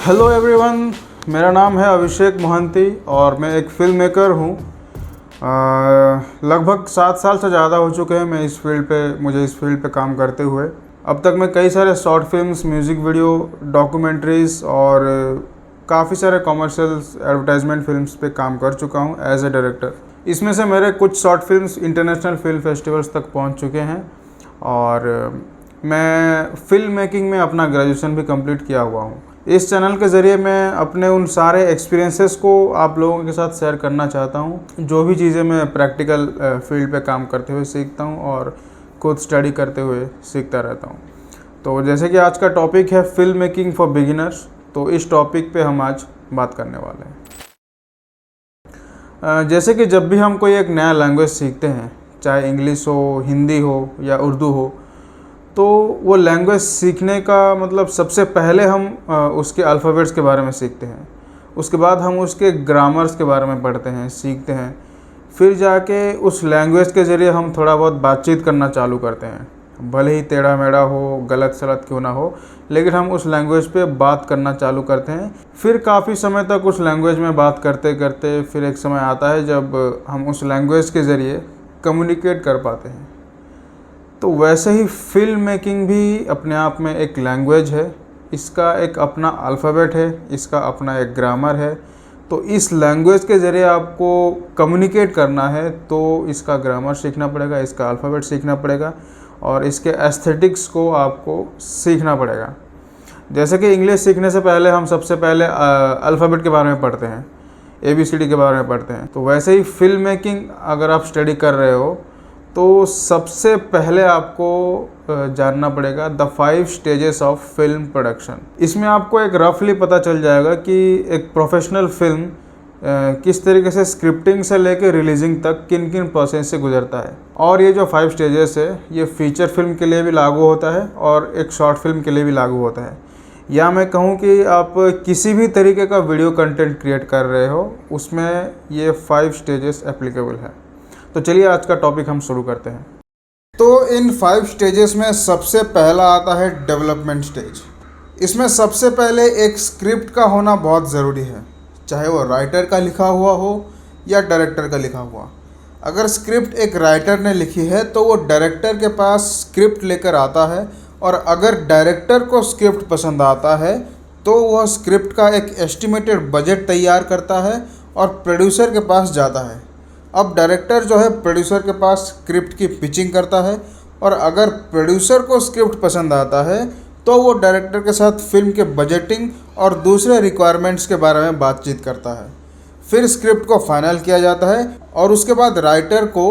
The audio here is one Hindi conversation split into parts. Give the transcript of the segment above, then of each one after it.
हेलो एवरीवन, मेरा नाम है अभिषेक मोहंती और मैं एक फ़िल्म मेकर हूँ। लगभग 7 साल से ज़्यादा हो चुके हैं मुझे इस फील्ड पे काम करते हुए। अब तक मैं कई सारे short films, music video, documentaries और काफ़ी सारे कमर्शियल्स, एडवर्टाइजमेंट फिल्म्स पे काम कर चुका हूँ एज ए डायरेक्टर। इसमें से मेरे कुछ short films international film festivals तक पहुँच चुके हैं और मैं फ़िल्म मेकिंग में अपना ग्रेजुएशन भी कंप्लीट किया हुआ हूँ। इस चैनल के ज़रिए मैं अपने उन सारे एक्सपीरियंसेस को आप लोगों के साथ शेयर करना चाहता हूँ, जो भी चीज़ें मैं प्रैक्टिकल फील्ड पे काम करते हुए सीखता हूँ और खुद स्टडी करते हुए सीखता रहता हूँ। तो जैसे कि आज का टॉपिक है फिल्म मेकिंग फॉर बिगिनर्स, तो इस टॉपिक पे हम आज बात करने वाले हैं। जैसे कि जब भी हम कोई एक नया लैंग्वेज सीखते हैं, चाहे इंग्लिश हो, हिंदी हो या उर्दू हो, तो वो लैंग्वेज सीखने का मतलब सबसे पहले हम उसके अल्फ़ाबेट्स के बारे में सीखते हैं। उसके बाद हम उसके ग्रामर्स के बारे में पढ़ते हैं, सीखते हैं। फिर जाके उस लैंग्वेज के ज़रिए हम थोड़ा बहुत बातचीत करना चालू करते हैं। भले ही टेढ़ा मेढ़ा हो, गलत सलत क्यों ना हो, लेकिन हम उस लैंग्वेज पे बात करना चालू करते हैं। फिर काफ़ी समय तक उस लैंग्वेज में बात करते करते फिर एक समय आता है जब हम उस लैंग्वेज के ज़रिए कम्युनिकेट कर पाते हैं। तो वैसे ही फिल्म मेकिंग भी अपने आप में एक लैंग्वेज है। इसका एक अपना अल्फ़ाबेट है, इसका अपना एक ग्रामर है। तो इस लैंग्वेज के ज़रिए आपको कम्युनिकेट करना है तो इसका ग्रामर सीखना पड़ेगा, इसका अल्फ़ाबेट सीखना पड़ेगा और इसके एस्थेटिक्स को आपको सीखना पड़ेगा। जैसे कि इंग्लिश सीखने से पहले हम सबसे पहले अल्फ़ाबेट के बारे में पढ़ते हैं, ABCD के बारे में पढ़ते हैं। तो वैसे ही फिल्म मेकिंग अगर आप स्टडी कर रहे हो तो सबसे पहले आपको जानना पड़ेगा the 5 stages of film production. इसमें आपको एक रफली पता चल जाएगा कि एक प्रोफेशनल फिल्म किस तरीके से स्क्रिप्टिंग से लेकर रिलीजिंग तक किन किन प्रोसेस से गुजरता है। और ये जो 5 स्टेजेस है, ये फीचर फिल्म के लिए भी लागू होता है और एक शॉर्ट फिल्म के लिए भी लागू होता है। या मैं कहूँ कि आप किसी भी तरीके का वीडियो कंटेंट क्रिएट कर रहे हो, उसमें ये 5 स्टेजेस एप्लीकेबल है। तो चलिए आज का टॉपिक हम शुरू करते हैं। तो इन 5 स्टेजेस में सबसे पहला आता है डेवलपमेंट स्टेज। इसमें सबसे पहले एक स्क्रिप्ट का होना बहुत ज़रूरी है, चाहे वो राइटर का लिखा हुआ हो या डायरेक्टर का लिखा हुआ। अगर स्क्रिप्ट एक राइटर ने लिखी है तो वो डायरेक्टर के पास स्क्रिप्ट लेकर आता है, और अगर डायरेक्टर को स्क्रिप्ट पसंद आता है तो वह स्क्रिप्ट का एक एस्टिमेटेड बजट तैयार करता है और प्रोड्यूसर के पास जाता है। अब डायरेक्टर जो है प्रोड्यूसर के पास स्क्रिप्ट की पिचिंग करता है, और अगर प्रोड्यूसर को स्क्रिप्ट पसंद आता है तो वो डायरेक्टर के साथ फिल्म के बजटिंग और दूसरे रिक्वायरमेंट्स के बारे में बातचीत करता है। फिर स्क्रिप्ट को फाइनल किया जाता है और उसके बाद राइटर को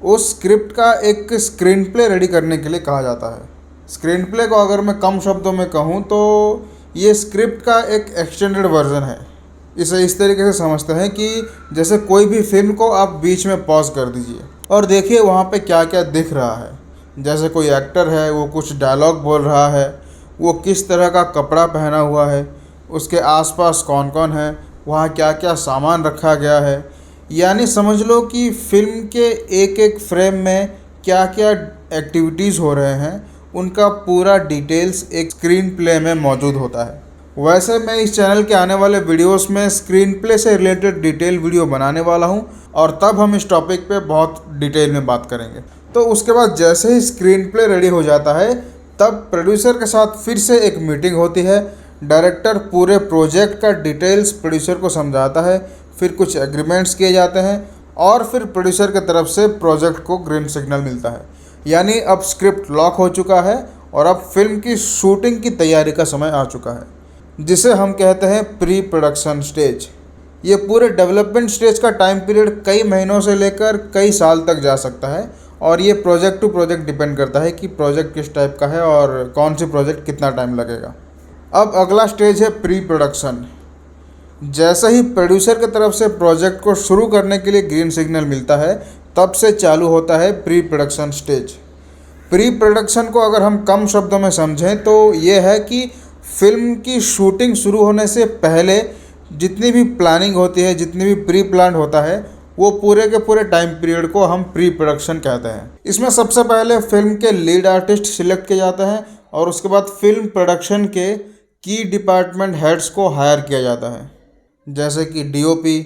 उस स्क्रिप्ट का एक स्क्रीन प्ले रेडी करने के लिए कहा जाता है। स्क्रीन प्ले को अगर मैं कम शब्दों में कहूँ तो ये स्क्रिप्ट का एक एक्सटेंडेड वर्जन है। इसे इस तरीके से समझते हैं कि जैसे कोई भी फिल्म को आप बीच में पॉज कर दीजिए और देखिए वहाँ पे क्या क्या दिख रहा है। जैसे कोई एक्टर है, वो कुछ डायलॉग बोल रहा है, वो किस तरह का कपड़ा पहना हुआ है, उसके आसपास कौन कौन है, वहाँ क्या क्या सामान रखा गया है। यानी समझ लो कि फिल्म के एक एक फ्रेम में क्या क्या एक्टिविटीज़ हो रहे हैं, उनका पूरा डिटेल्स एक स्क्रीन प्ले में मौजूद होता है। वैसे मैं इस चैनल के आने वाले वीडियोस में स्क्रीन प्ले से रिलेटेड डिटेल वीडियो बनाने वाला हूं, और तब हम इस टॉपिक पे बहुत डिटेल में बात करेंगे। तो उसके बाद जैसे ही स्क्रीन प्ले रेडी हो जाता है, तब प्रोड्यूसर के साथ फिर से एक मीटिंग होती है। डायरेक्टर पूरे प्रोजेक्ट का डिटेल्स प्रोड्यूसर को समझाता है, फिर कुछ एग्रीमेंट्स किए जाते हैं और फिर प्रोड्यूसर की तरफ से प्रोजेक्ट को ग्रीन सिग्नल मिलता है। यानी अब स्क्रिप्ट लॉक हो चुका है और अब फिल्म की शूटिंग की तैयारी का समय आ चुका है, जिसे हम कहते हैं प्री प्रोडक्शन स्टेज। ये पूरे डेवलपमेंट स्टेज का टाइम पीरियड कई महीनों से लेकर कई साल तक जा सकता है, और ये प्रोजेक्ट टू प्रोजेक्ट डिपेंड करता है कि प्रोजेक्ट किस टाइप का है और कौन सी प्रोजेक्ट कितना टाइम लगेगा। अब अगला स्टेज है प्री प्रोडक्शन। जैसे ही प्रोड्यूसर की तरफ से प्रोजेक्ट को शुरू करने के लिए ग्रीन सिग्नल मिलता है, तब से चालू होता है pre production stage. Pre production को अगर हम कम शब्दों में समझें तो ये है कि फिल्म की शूटिंग शुरू होने से पहले जितनी भी प्लानिंग होती है, जितनी भी प्री प्लान होता है, वो पूरे के पूरे टाइम पीरियड को हम प्री प्रोडक्शन कहते हैं। इसमें सबसे पहले फिल्म के लीड आर्टिस्ट सिलेक्ट किए जाते हैं और उसके बाद फिल्म प्रोडक्शन के की डिपार्टमेंट हेड्स को हायर किया जाता है, जैसे कि DOP,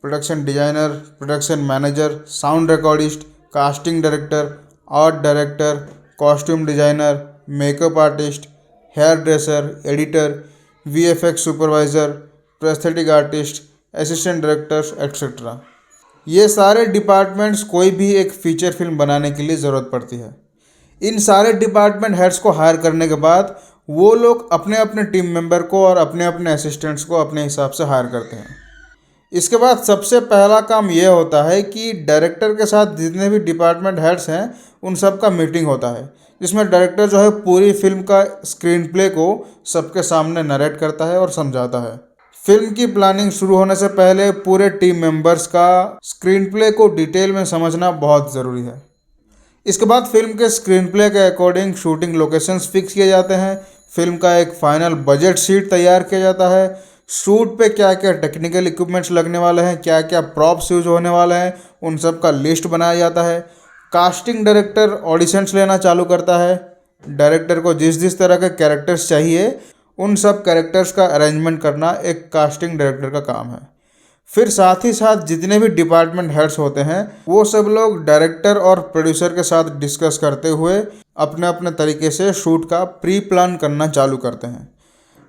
production designer, production manager, sound recordist, casting director, art director, costume designer, makeup artist, hair dresser, editor, VFX supervisor, prosthetic artist, assistant directors etcetera. ये सारे डिपार्टमेंट्स कोई भी एक फ़ीचर फिल्म बनाने के लिए ज़रूरत पड़ती है। इन सारे डिपार्टमेंट हेड्स को हायर करने के बाद वो लोग अपने अपने टीम मेंबर को और अपने अपने असिस्टेंट्स को अपने हिसाब से हायर करते हैं। इसके बाद सबसे पहला काम ये होता है कि डायरेक्टर के साथ जितने भी डिपार्टमेंट हेड्स हैं उन सब का मीटिंग होता है, जिसमें डायरेक्टर जो है पूरी फिल्म का स्क्रीन प्ले को सबके सामने नरेट करता है और समझाता है। फिल्म की प्लानिंग शुरू होने से पहले पूरे टीम मेंबर्स का स्क्रीन प्ले को डिटेल में समझना बहुत ज़रूरी है। इसके बाद फिल्म के स्क्रीन प्ले के अकॉर्डिंग शूटिंग लोकेशंस फिक्स किए जाते हैं, फिल्म का एक फाइनल बजट शीट तैयार किया जाता है, शूट पे क्या क्या टेक्निकल इक्विपमेंट्स लगने वाले हैं, क्या क्या प्रॉप्स यूज होने वाले हैं, उन सब का लिस्ट बनाया जाता है। कास्टिंग डायरेक्टर ऑडिशंस लेना चालू करता है। डायरेक्टर को जिस जिस तरह के कैरेक्टर्स चाहिए उन सब कैरेक्टर्स का अरेंजमेंट करना एक कास्टिंग डायरेक्टर का काम है। फिर साथ ही साथ जितने भी डिपार्टमेंट हेड्स होते हैं वो सब लोग डायरेक्टर और प्रोड्यूसर के साथ डिस्कस करते हुए अपने अपने तरीके से शूट का प्री प्लान करना चालू करते हैं।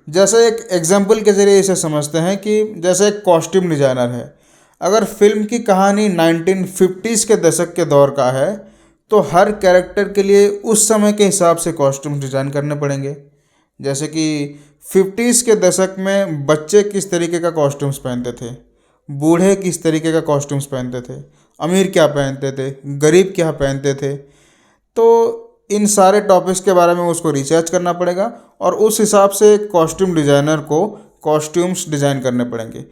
जैसे एक एग्जांपल के ज़रिए इसे समझते हैं कि जैसे एक कॉस्ट्यूम डिज़ाइनर है, अगर फिल्म की कहानी 1950s के दशक के दौर का है तो हर कैरेक्टर के लिए उस समय के हिसाब से कॉस्ट्यूम डिज़ाइन करने पड़ेंगे। जैसे कि 50s के दशक में बच्चे किस तरीके का कॉस्ट्यूम्स पहनते थे, बूढ़े किस तरीके का कॉस्ट्यूम्स पहनते थे, अमीर क्या पहनते थे, गरीब क्या पहनते थे, तो इन सारे टॉपिक्स के बारे में उसको रिसर्च करना पड़ेगा और उस हिसाब से कॉस्ट्यूम डिज़ाइनर को कॉस्ट्यूम्स डिज़ाइन करने पड़ेंगे।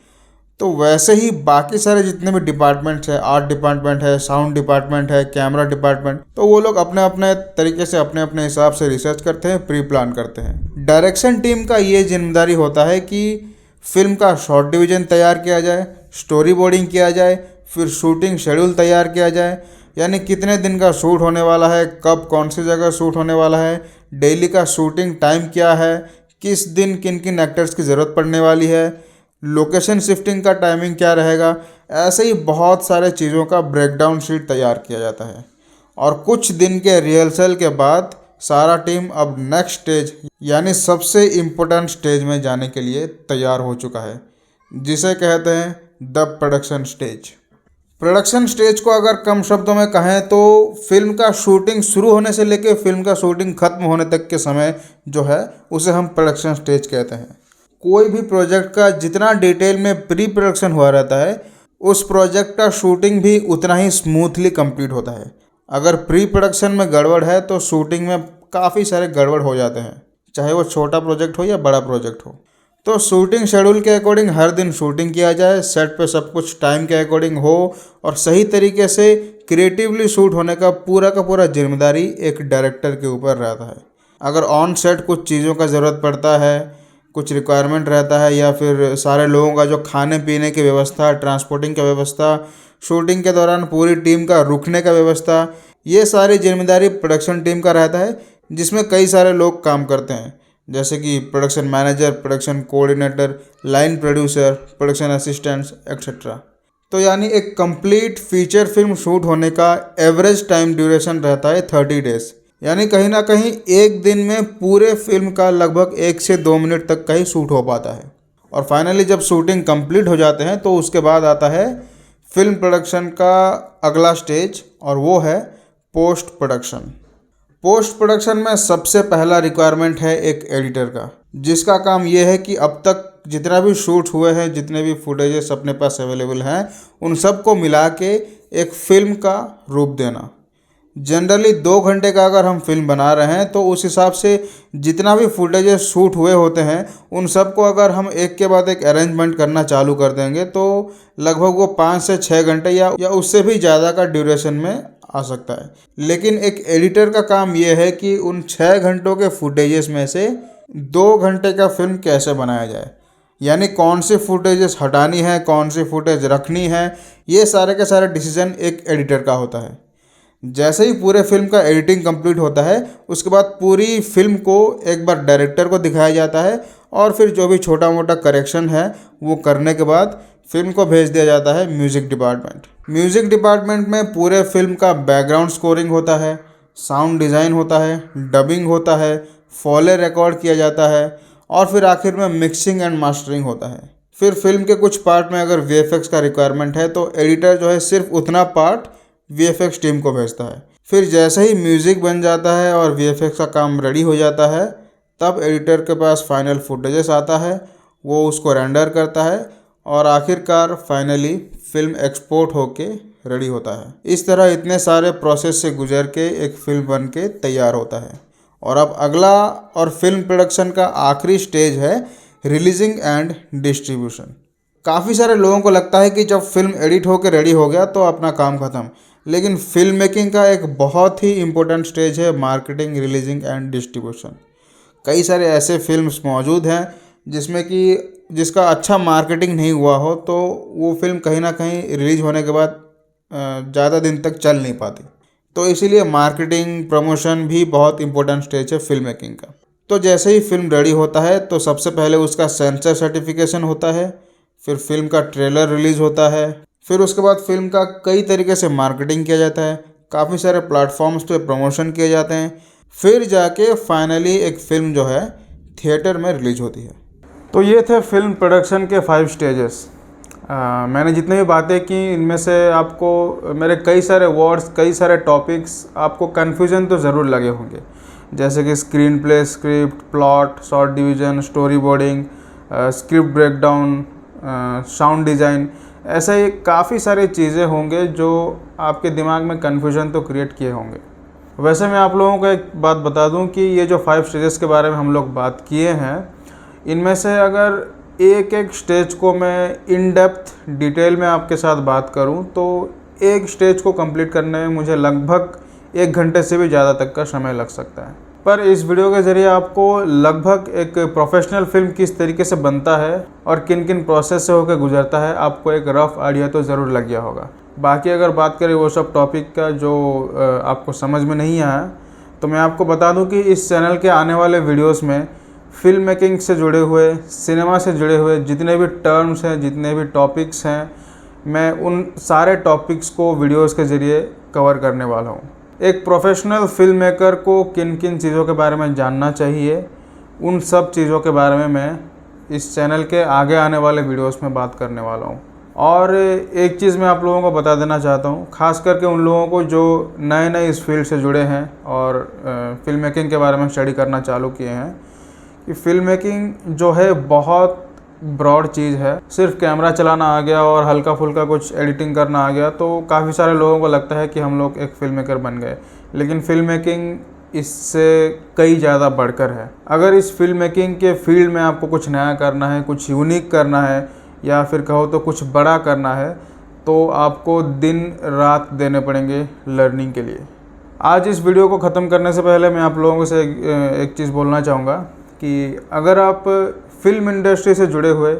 तो वैसे ही बाकी सारे जितने भी डिपार्टमेंट्स है, आर्ट डिपार्टमेंट है, साउंड डिपार्टमेंट है, कैमरा डिपार्टमेंट, तो वो लोग अपने अपने तरीके से अपने अपने हिसाब से रिसर्च करते हैं, प्री प्लान करते हैं। डायरेक्शन टीम का ये जिम्मेदारी होता है कि फिल्म का शॉर्ट डिवीज़न तैयार किया जाए, स्टोरी बोर्डिंग किया जाए, फिर शूटिंग शेड्यूल तैयार किया जाए, यानी कितने दिन का शूट होने वाला है, कब कौन सी जगह शूट होने वाला है, डेली का शूटिंग टाइम क्या है, किस दिन किन किन एक्टर्स की ज़रूरत पड़ने वाली है, लोकेशन शिफ्टिंग का टाइमिंग क्या रहेगा। ऐसे ही बहुत सारे चीज़ों का ब्रेकडाउन शीट तैयार किया जाता है और कुछ दिन के रिहर्सल के बाद सारा टीम अब नेक्स्ट स्टेज यानी सबसे इम्पोर्टेंट स्टेज में जाने के लिए तैयार हो चुका है, जिसे कहते हैं the production stage. Production stage को अगर कम शब्दों में कहें तो फिल्म का शूटिंग शुरू होने से लेकर फिल्म का शूटिंग खत्म होने तक के समय जो है उसे हम प्रोडक्शन स्टेज कहते हैं। कोई भी प्रोजेक्ट का जितना डिटेल में प्री प्रोडक्शन हुआ रहता है उस प्रोजेक्ट का शूटिंग भी उतना ही स्मूथली कंप्लीट होता है। अगर प्री प्रोडक्शन में गड़बड़ है तो शूटिंग में काफ़ी सारे गड़बड़ हो जाते हैं, चाहे वो छोटा प्रोजेक्ट हो या बड़ा प्रोजेक्ट हो। तो शूटिंग शेड्यूल के अकॉर्डिंग हर दिन शूटिंग किया जाए, सेट पे सब कुछ टाइम के अकॉर्डिंग हो और सही तरीके से क्रिएटिवली शूट होने का पूरा जिम्मेदारी एक डायरेक्टर के ऊपर रहता है। अगर ऑन सेट कुछ चीज़ों का ज़रूरत पड़ता है, कुछ रिक्वायरमेंट रहता है या फिर सारे लोगों का जो खाने पीने की व्यवस्था, ट्रांसपोर्टिंग का व्यवस्था, शूटिंग के दौरान पूरी टीम का रुकने का व्यवस्था, ये सारी जिम्मेदारी प्रोडक्शन टीम का रहता है, जिसमें कई सारे लोग काम करते हैं, जैसे कि production manager, production coordinator, line producer, production assistants etcetera. तो यानी एक कंप्लीट फीचर फिल्म शूट होने का एवरेज टाइम ड्यूरेशन रहता है 30 डेज, यानी कहीं ना कहीं एक दिन में पूरे फिल्म का लगभग 1 से 2 मिनट तक का ही शूट हो पाता है। और फाइनली जब शूटिंग कंप्लीट हो जाते हैं तो उसके बाद आता है फिल्म प्रोडक्शन का अगला स्टेज और वो है पोस्ट प्रोडक्शन। पोस्ट प्रोडक्शन में सबसे पहला रिक्वायरमेंट है एक एडिटर का, जिसका काम ये है कि अब तक जितना भी शूट हुए हैं, जितने भी फुटेजेस अपने पास अवेलेबल हैं, उन सब को मिला के एक फ़िल्म का रूप देना। जनरली 2 घंटे का अगर हम फिल्म बना रहे हैं तो उस हिसाब से जितना भी फुटेजेस शूट हुए होते हैं उन सब को अगर हम एक के बाद एक अरेंजमेंट करना चालू कर देंगे तो लगभग वो 5 से 6 घंटे या उससे भी ज़्यादा का ड्यूरेशन में आ सकता है। लेकिन एक एडिटर का काम ये है कि उन 6 घंटों के फुटेजेस में से 2 घंटे का फिल्म कैसे बनाया जाए, यानी कौन सी फुटेजेस हटानी है, कौन सी फुटेज रखनी है, ये सारे के सारे डिसीजन एक एडिटर का होता है। जैसे ही पूरे फिल्म का एडिटिंग कंप्लीट होता है उसके बाद पूरी फिल्म को एक बार डायरेक्टर को दिखाया जाता है और फिर जो भी छोटा मोटा करेक्शन है वो करने के बाद फिल्म को भेज दिया जाता है म्यूज़िक डिपार्टमेंट। म्यूज़िक डिपार्टमेंट में पूरे फिल्म का बैकग्राउंड स्कोरिंग होता है, साउंड डिज़ाइन होता है, डबिंग होता है, फॉले रिकॉर्ड किया जाता है और फिर आखिर में मिक्सिंग एंड मास्टरिंग होता है। फिर फिल्म के कुछ पार्ट में अगर वीएफएक्स का रिक्वायरमेंट है तो एडिटर जो है सिर्फ उतना पार्ट वीएफएक्स टीम को भेजता है। फिर जैसे ही म्यूज़िक बन जाता है और वीएफएक्स का काम रेडी हो जाता है तब एडिटर के पास फाइनल फुटेजेस आता है, वो उसको रेंडर करता है और आखिरकार फाइनली फिल्म एक्सपोर्ट होके रेडी होता है। इस तरह इतने सारे प्रोसेस से गुजर के एक फिल्म बन के तैयार होता है। और अब अगला और फिल्म प्रोडक्शन का आखिरी स्टेज है रिलीजिंग एंड डिस्ट्रीब्यूशन। काफ़ी सारे लोगों को लगता है कि जब फिल्म एडिट होकर रेडी हो गया तो अपना काम ख़त्म, लेकिन फिल्म मेकिंग का एक बहुत ही इम्पोर्टेंट स्टेज है मार्केटिंग, रिलीजिंग एंड डिस्ट्रीब्यूशन। कई सारे ऐसे फिल्म्स मौजूद हैं जिसका अच्छा मार्केटिंग नहीं हुआ हो तो वो फिल्म कहीं ना कहीं रिलीज होने के बाद ज़्यादा दिन तक चल नहीं पाती। तो इसीलिए मार्केटिंग, प्रमोशन भी बहुत इंपॉर्टेंट स्टेज है फिल्म मेकिंग का। तो जैसे ही फिल्म रेडी होता है तो सबसे पहले उसका सेंसर सर्टिफिकेशन होता है, फिर फिल्म का ट्रेलर रिलीज़ होता है, फिर उसके बाद फिल्म का कई तरीके से मार्केटिंग किया जाता है, काफ़ी सारे प्लेटफॉर्म्स पे प्रमोशन किए जाते हैं, फिर जाके फाइनली एक फ़िल्म जो है थिएटर में रिलीज होती है। तो ये थे फिल्म प्रोडक्शन के 5 स्टेजेस। मैंने जितनी भी बातें की इनमें से आपको मेरे कई सारे वर्ड्स, कई सारे टॉपिक्स आपको कन्फ्यूजन तो ज़रूर लगे होंगे, जैसे कि screen play, script, plot, short division, story boarding, script breakdown, sound design, ऐसे ही काफ़ी सारी चीज़ें होंगे जो आपके दिमाग में कन्फ्यूजन तो क्रिएट किए होंगे। वैसे मैं आप लोगों को एक बात बता दूं कि ये जो 5 स्टेजेस के बारे में हम लोग बात किए हैं, इनमें से अगर एक एक स्टेज को मैं इन डेप्थ डिटेल में आपके साथ बात करूं तो एक स्टेज को कंप्लीट करने में मुझे लगभग 1 घंटे से भी ज़्यादा तक का समय लग सकता है। पर इस वीडियो के ज़रिए आपको लगभग एक प्रोफेशनल फिल्म किस तरीके से बनता है और किन किन प्रोसेस से होकर गुजरता है आपको एक रफ़ आइडिया तो ज़रूर लग गया होगा। बाकी अगर बात करें वो सब टॉपिक का जो आपको समझ में नहीं आया, तो मैं आपको बता दूं कि इस चैनल के आने वाले वीडियोस में फिल्म मेकिंग से जुड़े हुए, सिनेमा से जुड़े हुए जितने भी टर्म्स हैं, जितने भी टॉपिक्स हैं, मैं उन सारे टॉपिक्स को वीडियोस के ज़रिए कवर करने वाला हूं। एक प्रोफेशनल फिल्म मेकर को किन किन चीज़ों के बारे में जानना चाहिए, उन सब चीज़ों के बारे में मैं इस चैनल के आगे आने वाले वीडियोस में बात करने वाला हूं। और एक चीज़ मैं आप लोगों को बता देना चाहता हूं, ख़ास करके उन लोगों को जो नए नए इस फील्ड से जुड़े हैं और फिल्म मेकिंग के बारे में स्टडी करना चालू किए हैं, कि फिल्म मेकिंग जो है बहुत ब्रॉड चीज़ है। सिर्फ कैमरा चलाना आ गया और हल्का फुल्का कुछ एडिटिंग करना आ गया तो काफ़ी सारे लोगों को लगता है कि हम लोग एक फिल्म मेकर बन गए, लेकिन फिल्म मेकिंग इससे कई ज़्यादा बढ़कर है। अगर इस फिल्म मेकिंग के फील्ड में आपको कुछ नया करना है, कुछ यूनिक करना है, या फिर कहो तो कुछ बड़ा करना है, तो आपको दिन रात देने पड़ेंगे लर्निंग के लिए। आज इस वीडियो को ख़त्म करने से पहले मैं आप लोगों से एक चीज़ बोलना चाहूँगा कि अगर आप फिल्म इंडस्ट्री से जुड़े हुए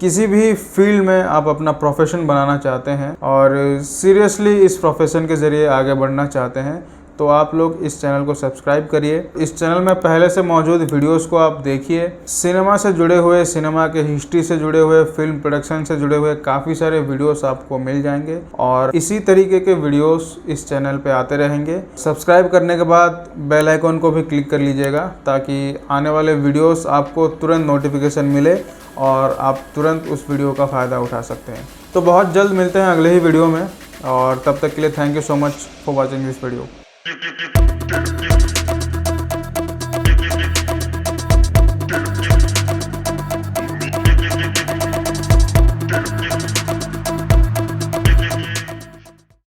किसी भी फील्ड में आप अपना प्रोफेशन बनाना चाहते हैं और सीरियसली इस प्रोफेशन के ज़रिए आगे बढ़ना चाहते हैं, तो आप लोग इस चैनल को सब्सक्राइब करिए। इस चैनल में पहले से मौजूद वीडियोस को आप देखिए। सिनेमा से जुड़े हुए, सिनेमा के हिस्ट्री से जुड़े हुए, फिल्म प्रोडक्शन से जुड़े हुए काफ़ी सारे वीडियोस आपको मिल जाएंगे और इसी तरीके के वीडियोस इस चैनल पे आते रहेंगे। सब्सक्राइब करने के बाद बेल आइकॉन को भी क्लिक कर लीजिएगा ताकि आने वाले वीडियोस आपको तुरंत नोटिफिकेशन मिले और आप तुरंत उस वीडियो का फ़ायदा उठा सकते हैं। तो बहुत जल्द मिलते हैं अगले ही वीडियो में, और तब तक के लिए thank you so much for watching this video.